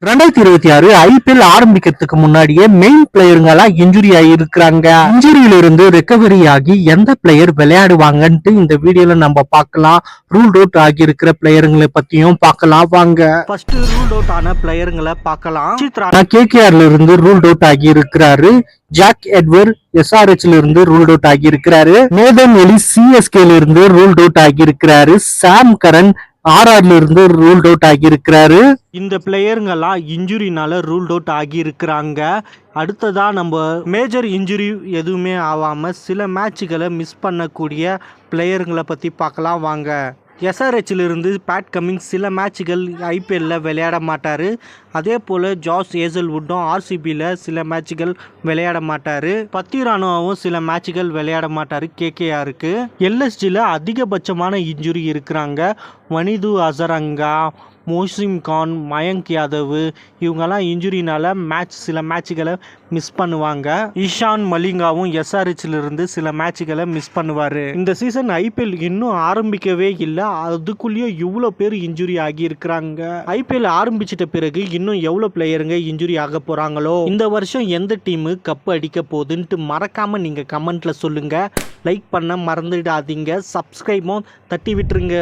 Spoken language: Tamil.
2026 ஐபிஎல் ஆரம்பிக்கிறதுக்கு முன்னாடியே மெயின் பிளேயருங்கெல்லாம் இன்ஜுரி ஆகியிருக்கிறாங்க. இன்ஜுரியில இருந்து ரெக்கவரி ஆகி எந்த பிளேயர் விளையாடுவாங்கன்ட்டு இந்த வீடியோல நம்ம பார்க்கலாம். ரூல் அவுட் ஆகியிருக்கிற பிளேயருங்களை பத்தியும் பார்க்கலாம் வாங்க. ஃபர்ஸ்ட் ரூல் அவுட் ஆன பிளேயருங்களை பார்க்கலாம். கேகேஆர்ல இருந்து ரூல் அவுட் ஆகி இருக்கிறாரு. ஜாக் எட்வர் எஸ்ஆர்ஹெச்ல இருந்து ரூல் அவுட் ஆகி இருக்கிறாரு. நேதன் எலிஸ் சிஎஸ்கேல இருந்து ரூல் அவுட் ஆகி இருக்கிறாரு. சாம் கரன் ஆர்ஆர்ல இருந்து ரூல் அவுட் ஆகி இருக்கிறாரு. இந்த பிளேயருங்கெல்லாம் இன்ஜுரினால ரூல் அவுட் ஆகி இருக்கிறாங்க. அடுத்ததா நம்ம மேஜர் இன்ஜுரி எதுவுமே ஆகாம சில மேட்சுகளை மிஸ் பண்ணக்கூடிய பிளேயருங்களை பத்தி பார்க்கலாம் வாங்க. எஸ்ஆர்ஹெச்ல இருந்து பேட் கமிங்ஸ் சில மேட்சுகள் ஐபிஎல்ல விளையாட மாட்டாரு. அதே போல ஜாஸ் ஏசல்வுட்டும் ஆர்சிபியில் சில மேட்சுகள் விளையாட மாட்டாரு. பத்திரானோவும் சில மேட்சுகள் விளையாட மாட்டாரு கேகேஆருக்கு. எல்எஸ்ஜியில் அதிகபட்சமான இன்ஜுரி இருக்கிறாங்க. வனிது ஹசரங்கா, மோசிம் கான், மயங்க் யாதவ் இவங்கெல்லாம் இன்ஜுரினால சில மேட்சுகளை மிஸ் பண்ணுவாங்க. இஷான் மலிங்காவும் எஸ்ஆர்ஹெச்ல இருந்து சில மேட்சுகளை மிஸ் பண்ணுவாரு. இந்த சீசன் ஐபிஎல் இன்னும் ஆரம்பிக்கவே இல்லை, அதுக்குள்ளேயே இவ்வளோ பேர் இன்ஜுரி ஆகி இருக்கிறாங்க. ஐபிஎல் ஆரம்பிச்சிட்ட பிறகு இன்னும் எவ்வளோ பிளேயருங்க இன்ஜுரி ஆக போறாங்களோ. இந்த வருஷம் எந்த டீமு கப்பு அடிக்க போகுதுன்ட்டு மறக்காம நீங்க கமெண்ட்ல சொல்லுங்க. லைக் பண்ண மறந்துடாதீங்க. சப்ஸ்கிரைபும் தட்டி விட்டுருங்க.